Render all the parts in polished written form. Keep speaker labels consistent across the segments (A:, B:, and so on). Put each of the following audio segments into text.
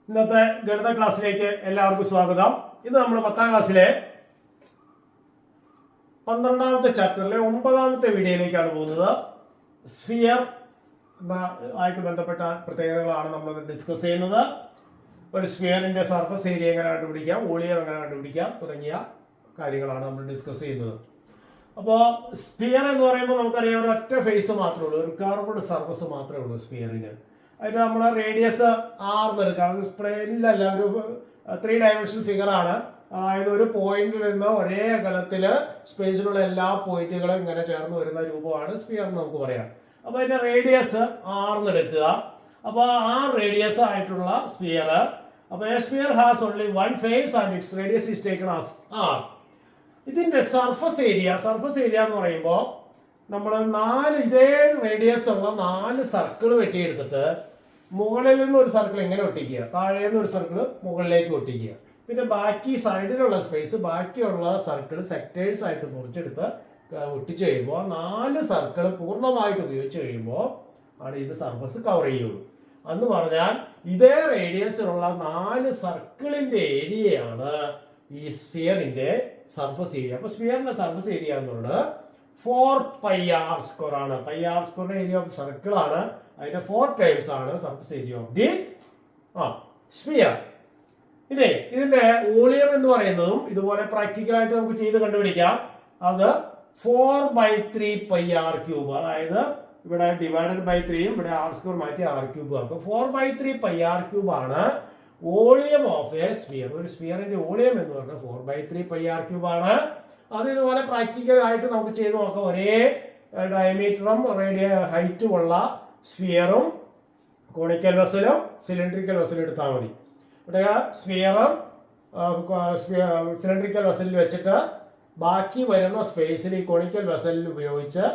A: ഇന്നത്തെ ഗണിത ക്ലാസ്സിലേക്ക് എല്ലാവർക്കും സ്വാഗതം. ഇന്ന് നമ്മൾ 10ാം ക്ലാസ്സിലെ 12ാമത്തെ ചാപ്റ്ററിലെ 9ാമത്തെ വീഡിയോയിലേക്കാണ് പോകുന്നത്. സ്ഫിയർ ആയിട്ട് ബന്ധപ്പെട്ട പ്രത്യേകതകളാണ് നമ്മൾ ഡിസ്കസ് ചെയ്യുന്നത്. ഒരു സ്ഫിയറിന്റെ സർഫസ് ഏരിയ എങ്ങനെ കണ്ടുപിടിക്കാം, വോളിയം എങ്ങനെ കണ്ടുപിടിക്കാം തുടങ്ങിയ കാര്യങ്ങളാണ് നമ്മൾ ഡിസ്കസ് ചെയ്യുന്നത്. അപ്പോൾ സ്ഫിയർ എന്ന് പറയുമ്പോൾ നമുക്കറിയാം ഒരൊറ്റ ഫേസ് മാത്രമേ ഉള്ളൂ, ഒരു കർവ്ഡ് സർഫസ് മാത്രമേ ഉള്ളൂ സ്ഫിയറിന്. അതിന് നമ്മൾ റേഡിയസ് ആർന്ന് എടുക്കാം. പ്ലെയിനിലല്ല, ഒരു 3 ഡയമെൻഷണൽ ഫിഗർ ആണ്. അതായത് ഒരു പോയിന്റിൽ നിന്ന് ഒരേ അകലത്തിൽ സ്പേസിലുള്ള എല്ലാ പോയിന്റുകളും ഇങ്ങനെ ചേർന്ന് വരുന്ന രൂപമാണ് സ്ഫിയർ എന്ന് നമുക്ക് പറയാം. അപ്പോൾ അതിന്റെ റേഡിയസ് ആർന്ന് എടുക്കുക. അപ്പോൾ ആ റേഡിയസ് ആയിട്ടുള്ള സ്ഫിയർ, അപ്പോൾ a sphere has only one face and its radius is taken as R. ഇതിന്റെ സർഫസ് ഏരിയ എന്ന് പറയുമ്പോൾ നമ്മൾ 4 ഇതേ റേഡിയസ് ഉള്ള 4 സർക്കിൾ വെട്ടിയെടുത്തിട്ട് മുകളിൽ നിന്ന് ഒരു സർക്കിൾ ഇങ്ങനെ ഒട്ടിക്കുക, താഴെ നിന്ന് ഒരു സർക്കിൾ മുകളിലേക്ക് ഒട്ടിക്കുക. പിന്നെ ബാക്കി സൈഡിലുള്ള സ്പേസ്, ബാക്കിയുള്ള സർക്കിൾ സെക്ടേഴ്സ് ആയിട്ട് മുറിച്ചെടുത്ത് ഒട്ടിച്ച് കഴിയുമ്പോൾ 4 സർക്കിൾ പൂർണ്ണമായിട്ട് ഉപയോഗിച്ച് കഴിയുമ്പോൾ ആണ് ഇത് സർഫസ് കവർ ചെയ്യുള്ളൂ. എന്ന് പറഞ്ഞാൽ ഇതേ റേഡിയസിലുള്ള 4 സർക്കിളിന്റെ ഏരിയയാണ് ഈ സ്ഫിയറിന്റെ സർഫസ് ഏരിയ. അപ്പൊ സ്ഫിയറിന്റെ സർഫസ് ഏരിയ എന്നുള്ളത് 4πr² ആണ്. πr² ഏരിയ ഓഫ് സർക്കിൾ ആണ്. അതിന്റെ 4 ടൈംസ് ആണ് surface area of the sphere. ഇനി ഇതിന്റെ വോളിയം എന്ന് പറയുന്നതും ഇതുപോലെ പ്രാക്ടിക്കലായിട്ട് നമുക്ക് ചെയ്ത് കണ്ടുപിടിക്കാം. അത് 4/3πr³. അതായത് ഇവിടെ ഡിവൈഡഡ് ബൈ 3യും ഇവിടെ r² മാറ്റി r³ ആക്കും. 4/3πr³ ആണ് വോളിയം ഓഫ് എ സ്ഫിയർ. ഒരു സ്ഫിയറിന്റെ വോളിയം എന്ന് പറഞ്ഞാൽ 4/3πr³ ആണ്. അത് ഇതുപോലെ പ്രാക്ടിക്കൽ ആയിട്ട് നമുക്ക് ചെയ്ത് നോക്കാം. ഒരേ ഡയമീറ്ററും ഹൈറ്റും ഉള്ള സ്ഫിയറും കോണിക്കൽ വെസലും സിലിണ്ടറിക്കൽ വെസലും എടുത്താൽ മതി. ഇവിടെ സ്ഫിയറും സിലിണ്ടറിക്കൽ വെസലിൽ വെച്ചിട്ട് ബാക്കി വരുന്ന സ്പേസിൽ ഈ കോണിക്കൽ വെസലിൽ ഉപയോഗിച്ച്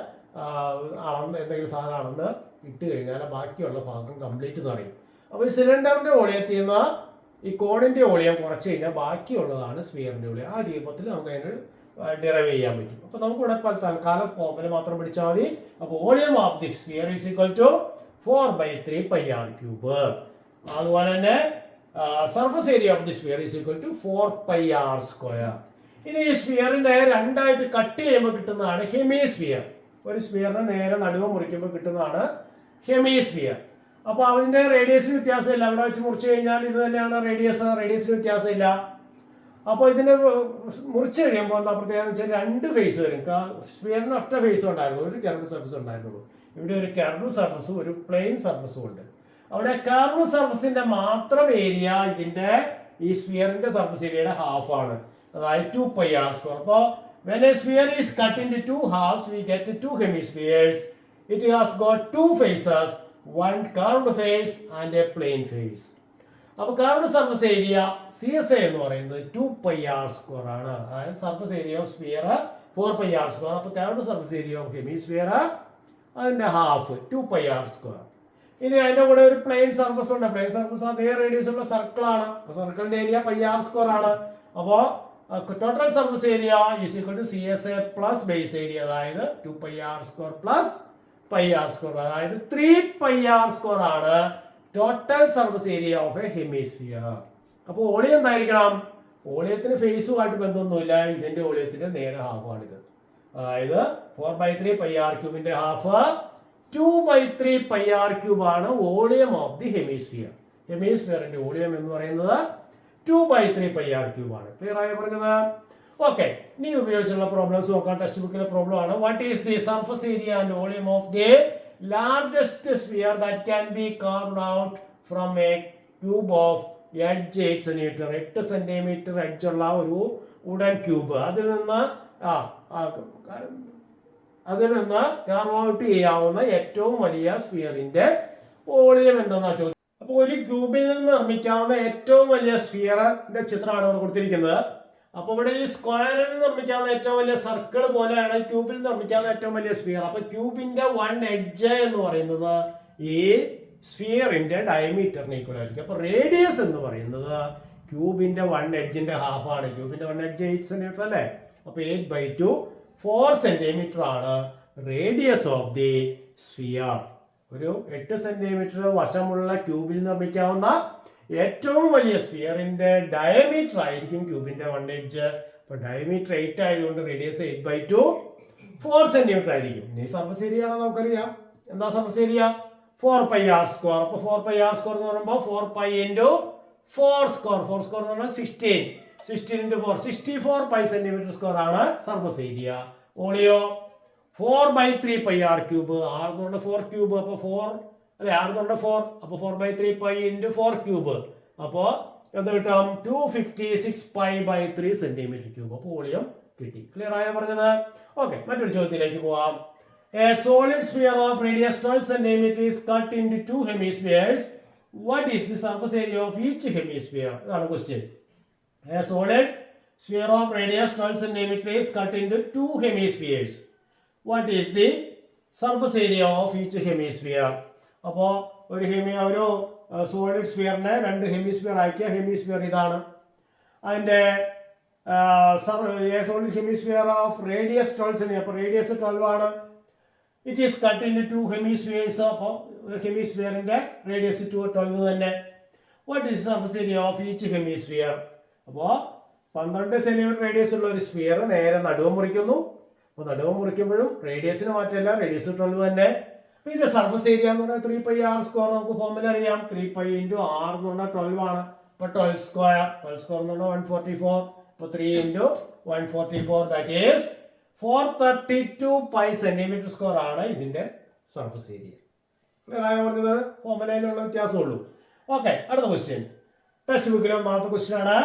A: എന്തെങ്കിലും സാധനം അളന്ന് ഇട്ട് കഴിഞ്ഞാൽ ബാക്കിയുള്ള ഭാഗം കംപ്ലീറ്റ് നിറയും. അപ്പോൾ ഈ സിലിണ്ടറിന്റെ വോളിയത്തിൽ നിന്ന് ഈ കോണിന്റെ വോളിയം കുറച്ച് കഴിഞ്ഞാൽ ബാക്കിയുള്ളതാണ് സ്ഫിയറിന്റെ വോളിയം. ആ രൂപത്തിൽ നമുക്ക് അതിന് ഡിറൈവ് ചെയ്യാൻ പറ്റും. അപ്പോൾ നമുക്കിവിടെ തൽക്കാലം ഫോർമുല മാത്രം പിടിച്ചാൽ മതി. അപ്പോൾ volume of the sphere is equal to 4/3πr³. അതുപോലെ തന്നെ surface area of the sphere is equal to 4πr². ഇനി ഈ സ്ഫിയറിന്റെ രണ്ടായിട്ട് കട്ട് ചെയ്യുമ്പോൾ കിട്ടുന്നതാണ് ഹെമിസ്ഫിയർ. ഒരു സ്ഫിയറിനെ നേരെ നടുവ് മുറിക്കുമ്പോൾ കിട്ടുന്നതാണ് ഹെമിസ്ഫിയർ. അപ്പോൾ അതിന്റെ റേഡിയസിന് വ്യത്യാസമില്ല. അവിടെ വെച്ച് മുറിച്ചു കഴിഞ്ഞാൽ ഇത് തന്നെയാണ് റേഡിയസിന് വ്യത്യാസമില്ല. അപ്പോൾ ഇതിന് മുറിച്ച് കഴിയുമ്പോൾ എന്താ പ്രത്യേകത വെച്ചാൽ 2 ഫേസ് വരും. സ്ഫിയറിന് ഒറ്റ ഫേസും ഉണ്ടായിരുന്നു, ഒരു കർവ് സർഫസ് ഉണ്ടായിരുന്നുള്ളൂ. ഇവിടെ ഒരു കർവ് സർഫസും ഒരു പ്ലെയിൻ സർഫസും ഉണ്ട്. അവിടെ കർവ് സർഫസിന്റെ മാത്രം ഏരിയ ഇതിന്റെ ഈ സ്ഫിയറിന്റെ സർഫസ് ഏരിയയുടെ ഹാഫ് ആണ്, അതായത് 2πr². അപ്പോൾ when a sphere is cut into 2 halves we get 2 hemispheres. It has got 2 faces, one curved face and a plane face. അപ്പോൾ കർവ്ഡ് സർഫസ് ഏരിയ CSA എന്ന് പറയുന്നത് 2πr² ആണ്. അതായത് surface area of sphere 4πr². അപ്പോൾ curved surface area of hemisphere അതിന്റെ half 2πr². ഇനി അതിന്റെ കൂടെ ഒരു പ്ലെയിൻ സർഫസ് ഉണ്ട്. പ്ലെയിൻ സർഫസ് അതേ റേഡിയസ് ഉള്ള സർക്കിളാണ്. അപ്പോൾ സർക്കിളിന്റെ ഏരിയ πr² ആണ്. അപ്പോൾ total surface area is equal to CSA plus base area, അതായത് 2πr² പ്ലസ് πr², അതായത് 3πr² ആണ് total surface area of a hemisphere. അപ്പോൾ വോളിയം എന്തായിരിക്കണം? വോളിയത്തിന് ഫേസുമായിട്ട് ബന്ധമൊന്നുമില്ല. ഇതിന്റെ വോളിയത്തിന്റെ നേരെ ഹാഫാണിത്. അതായത് 4/3πr³ ഹാഫ് 2/3πr³ ആണ് വോളിയം ഓഫ് ദി ഹെമിസ്ഫിയർ. ഹെമിസ്ഫിയറിന്റെ വോളിയം എന്ന് പറയുന്നത് 2/3πr³ ആണ്. ക്ലിയർ ആയി പറഞ്ഞത്? ഓക്കെ, ഇനി ഉപയോഗിച്ചുള്ള പ്രോബ്ലംസ് നോക്കാം. ടെക്സ്റ്റ് ബുക്കിലെ പ്രോബ്ലം ആണ്. What is the surface area and volume of the largest sphere that can be carved out from a cube of edge 8 cm. 8 centimetre edge ഉള്ള ഒരു വുഡൻ ക്യൂബ്, അതിൽ നിന്ന് കാർവ് ഔട്ട് ചെയ്യാവുന്ന ഏറ്റവും വലിയ സ്ഫിയറിന്റെ വോളിയം എന്തെന്നാ ചോദ്യം. അപ്പോൾ ഒരു ക്യൂബിൽ നിന്ന് നിർമ്മിക്കാവുന്ന ഏറ്റവും വലിയ സ്ഫിയറിന്റെ ചിത്രമാണ് ഇവിടെ കൊടുത്തിരിക്കുന്നത്. അപ്പോൾ ഇവിടെ ഈ സ്ക്വയറിൽ നിർമ്മിക്കാവുന്ന ഏറ്റവും വലിയ സർക്കിൾ പോലെയാണ് ക്യൂബിൽ നിർമ്മിക്കാവുന്ന ഏറ്റവും വലിയ സ്ഫിയർ. അപ്പൊ ക്യൂബിന്റെ 1 എഡ്ജ് എന്ന് പറയുന്നത് ഈ സ്ഫിയറിന്റെ ഡയമീറ്ററിന് ഈക്വൽ ആയിരിക്കും. അപ്പൊ റേഡിയസ് എന്ന് പറയുന്നത് ക്യൂബിന്റെ 1 എഡ്ജിന്റെ ഹാഫ് ആണ്. ക്യൂബിന്റെ 1 എഡ്ജ് 8 സെന്റിമീറ്റർ അല്ലേ? അപ്പൊ 8/2 4 സെന്റിമീറ്റർ ആണ് റേഡിയസ് ഓഫ് ദി സ്ഫിയർ. ഒരു 8 സെന്റിമീറ്റർ വശമുള്ള ക്യൂബിൽ നിർമ്മിക്കാവുന്ന ഏറ്റവും വലിയ സ്ഫിയറിന്റെ ഡയമീറ്റർ ആയിരിക്കും ക്യൂബിന്റെ 1 എഡ്ജ്. അപ്പോൾ ഡയമീറ്റർ 8 ആയതുകൊണ്ട് റേഡിയസ് 8/2 4 സെന്റിമീറ്റർ ആയിരിക്കും. ഇനി സർഫസ് ഏരിയ ആണോ നമുക്കറിയാം. എന്താ സർഫസ് ഏരിയ? 4πr². അപ്പോൾ 4πr² എന്ന് പറയുമ്പോൾ 4π × 4². 4² എന്ന് പറഞ്ഞാൽ 16. 16 × 4 64 π cm² ആണ് സർഫസ് ഏരിയ. വോളിയോ 4/3πr³. r കൊണ്ട് 4³ അപ്പോൾ 4 അല്ലെ, r കൊണ്ട് 4 അപ്പോൾ 4/3π × 4³ അപ്പോൾ എന്ത് കിട്ടും? 256 π/3 cm³. അപ്പോൾ വോളിയം കിട്ടി. ക്ലിയർ ആയോ പറഞ്ഞത്? ഓക്കെ, മറ്റൊരു ചോദ്യത്തിലേക്ക് പോവാം. A solid sphere of radius 12 cm is cut into 2 hemispheres. What is the surface area of each hemisphere? ഇതാണ് question. A solid sphere of radius 12 cm is cut into 2 hemispheres. What is the surface area of each hemisphere? അപ്പോൾ ഒരു solid സ്ഫിയറിനെ 2 hemisphere ആക്കിയ hemisphere ഇതാണ്. അതിൻ്റെ solid hemisphere of radius 12 cm. അപ്പോൾ radius 12 ആണ്. It is cut in 2 hemispheres. അപ്പോൾ ഹെമിസ്ഫിയറിന്റെ radius 12 തന്നെ. What is surface area of each hemisphere? അപ്പോൾ 12 സെന്റിമീറ്റർ റേഡിയസ് ഉള്ള ഒരു സ്ഫിയർ നേരെ നടുവ് മുറിക്കുന്നു. അപ്പോൾ നടുവ് മുറിക്കുമ്പോഴും റേഡിയസിന് മാറ്റമില്ല, റേഡിയസ് 12 തന്നെ. അപ്പോൾ ഇതിന്റെ സർഫസ് ഏരിയ എന്ന് പറഞ്ഞാൽ 3πr². നമുക്ക് ഫോർമുല അറിയാം. 3π × r എന്ന് പറഞ്ഞാൽ 12 ആണ്. അപ്പോൾ 12² എന്ന് പറഞ്ഞാൽ 144. അപ്പോൾ 3 × 144 ദാറ്റ് ഈസ് 432 π cm² ആണ് ഇതിന്റെ സർഫസ് ഏരിയ. ക്ലിയർ ആയോ പറഞ്ഞത്? ഫോർമുലയിലുള്ള വ്യത്യാസമുള്ളൂ. ഓക്കെ, അടുത്ത ക്വസ്റ്റ്യൻ. ടെക്സ്റ്റ് ബുക്കിലെ ഒന്നാമത്തെ ക്വസ്റ്റ്യൻ ആണ്.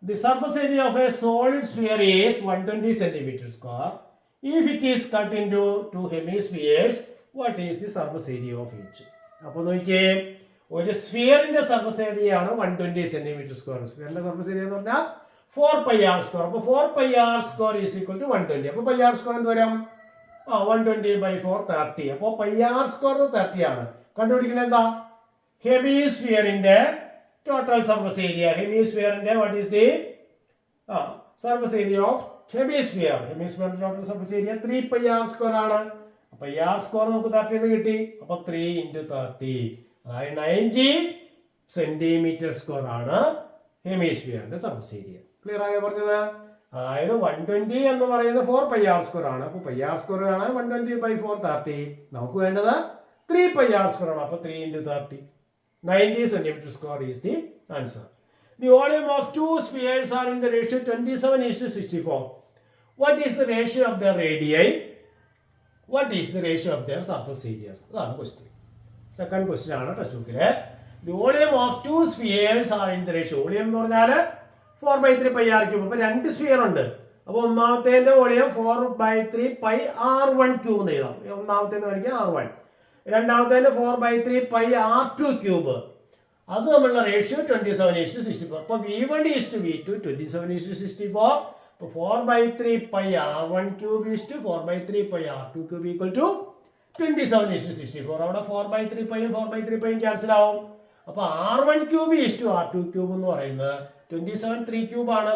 A: The surface area of A solid sphere is 120 cm². If it is cut into 2 hemispheres, what is the surface area of each? അപ്പോൾ നോക്കിയേ, ഒരു സ്ഫിയറിന്റെ സർഫസ് ഏരിയയാണ് 120 cm². സ്ഫിയറിന്റെ സർഫസ് ഏരിയ എന്ന് പറഞ്ഞാൽ 4πr². അപ്പോൾ 4πr² ഈസ് ഈക്വൽ ടു 120. അപ്പോൾ πr² എന്ത് വരും? 120/4 30. അപ്പോൾ πr² 30 ആണ്. കണ്ടുപിടിക്കുന്നത് എന്താ? ഹെമിസ്ഫിയറിന്റെ ടോട്ടൽ സർഫസ് ഏരിയ. ഹെമിസ്ഫിയറിന്റെ what is the surface area of hemisphere? ഹെമിസ്ഫിയറിന്റെ ടോട്ടൽ സർഫസ് ഏരിയ 3πr² ആണ്. അപ്പോൾ r² നമുക്ക് 30 എന്ന് കിട്ടി. അപ്പോൾ 3 × 30 അതായത് 90 cm² ആണ് ഹെമിസ്ഫിയറിന്റെ സർഫസ് ഏരിയ. ക്ലിയർ ആയോ പറഞ്ഞത്? അതായത് 120 എന്ന് പറയുന്നത് 4πr² ആണ്. അപ്പോൾ πr² ആണ് 120/4 30. നമുക്ക് വേണ്ടത് 3πr² ആണ്. അപ്പോൾ 3 × 30 90 cm² is the answer. The volume of 2 spheres are in the ratio 27:64. What is the ratio of their radii? What is the ratio of their surface areas? അതാണ് ക്വസ്റ്റ്യൻ. സെക്കൻഡ് ക്വസ്റ്റ്യൻ ആണ് text ബുക്കിലെ. The volume of 2 spheres are in the ratio. Volume എന്ന് പറഞ്ഞാൽ 4/3πr³. അപ്പോൾ 2 sphere ഉണ്ട്. അപ്പോൾ ഒന്നാമത്തേന്റെ volume 4/3πr₁³ എന്ന് എഴുതാം. ഒന്നാമത്തേന്ന് കാണിക്കുക r1. രണ്ടാമത്തേന്റെ 4/3πr₂₁. അത് തമ്മിലുള്ള റേഷ്യോ 27:64. അപ്പോൾ v1 ഈസ് v2 27:64. അപ്പോൾ 4/3πr₁³ is 4/3πr₂³ equal to 27:64. അവിടെ 4/3πയും 4/3πയും ക്യാൻസൽ ആവും. അപ്പോൾ r₁³ ഈസ് r₂³ എന്ന് പറയുന്നത് 27 3³ ആണ്.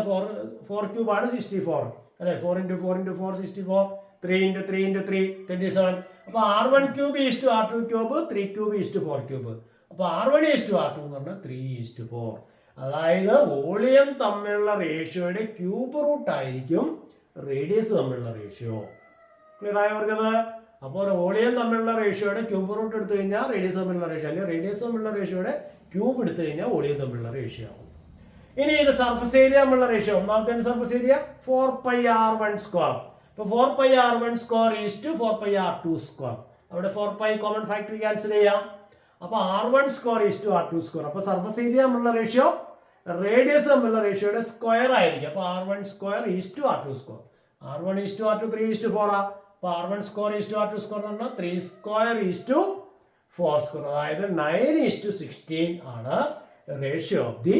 A: 4³ ആണ് 64 അല്ലെ. 4 × 4 × 4 64. 3 × 3 × 3 27. അപ്പോൾ r₁³ ഈസ് r₂³ 3³ ഈസ് 4³. അപ്പോൾ r1 ഈസ് r2 എന്ന് പറഞ്ഞാൽ 3:4. അതായത് വോളിയം തമ്മിലുള്ള റേഷ്യോയുടെ ക്യൂബ് റൂട്ട് ആയിരിക്കും റേഡിയസ് തമ്മിലുള്ള റേഷ്യോ. ക്ലിയർ ആയി പറഞ്ഞത്? അപ്പോൾ വോളിയം തമ്മിലുള്ള റേഷ്യോയുടെ ക്യൂബ് റൂട്ട് എടുത്തു കഴിഞ്ഞാൽ റേഡിയസ് തമ്മിലുള്ള റേഷ്യോ, അല്ലെങ്കിൽ റേഡിയസ് തമ്മിലുള്ള റേഷ്യോയുടെ ക്യൂബ് എടുത്തു കഴിഞ്ഞാൽ വോളിയം തമ്മിലുള്ള റേഷ്യോ ആവും. ഇനി ഇതിന്റെ സർഫസ് ഏരിയ തമ്മിലുള്ള റേഷ്യോ. ഒന്നാമത്തെ സർഫസ് ഏരിയ 4πr₁². അപ്പോൾ 4πr₁² ഈസ് 4πr₂². അവിടെ 4π കോമൺ ഫാക്ടർ ക്യാൻസൽ ചെയ്യാം. അപ്പോൾ r₁² ഈസ് r₂². അപ്പോൾ സർഫസ് ഏരിയ തമ്മിലുള്ള റേഷ്യോ റേഡിയസ് തമ്മിലുള്ള റേഷ്യോയുടെ സ്ക്വയർ ആയിരിക്കും. അപ്പോൾ r₁² is r₂². r1 is r2 3:4. അപ്പോൾ r₁² ഈസ് r₂² എന്ന് പറഞ്ഞാൽ 3² ഈസ് 4². അതായത് 9:16 ആണ് ratio of the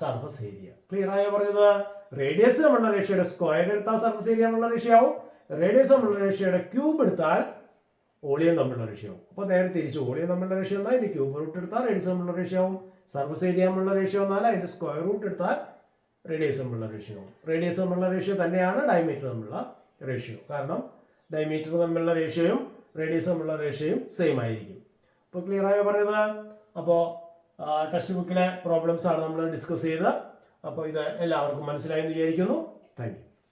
A: surface area. Clear ആയോ പറഞ്ഞത്? റേഡിയസ് തമ്മിലുള്ള റേഷ്യോയുടെ സ്ക്വയർ എടുത്താൽ സർഫസ് ഏരിയ തമ്മിലുള്ള റേഷ്യോ ആവും. റേഡിയസ് തമ്മിലുള്ള റേഷ്യോയുടെ ക്യൂബ് എടുത്താൽ വോളിയം തമ്മിലുള്ള റേഷ്യോ ആവും. അപ്പോൾ നേരെ തിരിച്ചു, വോളിയം തമ്മിലുള്ള റേഷ്യോ എന്നാൽ അതിന്റെ ക്യൂബ് റൂട്ട് എടുത്താൽ റേഡിയസ് തമ്മിലുള്ള റേഷ്യോ ആവും. സർഫസ് ഏരിയ തമ്മിലുള്ള റേഷ്യോ എന്നാൽ അതിന്റെ സ്ക്വയർ റൂട്ട് എടുത്താൽ റേഡിയസ് തമ്മിലുള്ള റേഷ്യോ ആവും. റേഡിയസ് തമ്മിലുള്ള റേഷ്യോ തന്നെയാണ് ഡയമീറ്റർ തമ്മിലുള്ള റേഷ്യോ. കാരണം ഡയമീറ്റർ തമ്മിലുള്ള റേഷ്യോയും റേഡിയസ് തമ്മിലുള്ള റേഷ്യോയും സെയിം ആയിരിക്കും. അപ്പോൾ ക്ലിയർ ആയോ പറഞ്ഞത്? അപ്പോൾ ടെക്സ്റ്റ് ബുക്കിലെ പ്രോബ്ലംസ് ആണ് നമ്മൾ ഡിസ്കസ് ചെയ്തത്. അപ്പോൾ ഇത് എല്ലാവർക്കും മനസ്സിലായെന്ന് വിചാരിക്കുന്നു. Thank you.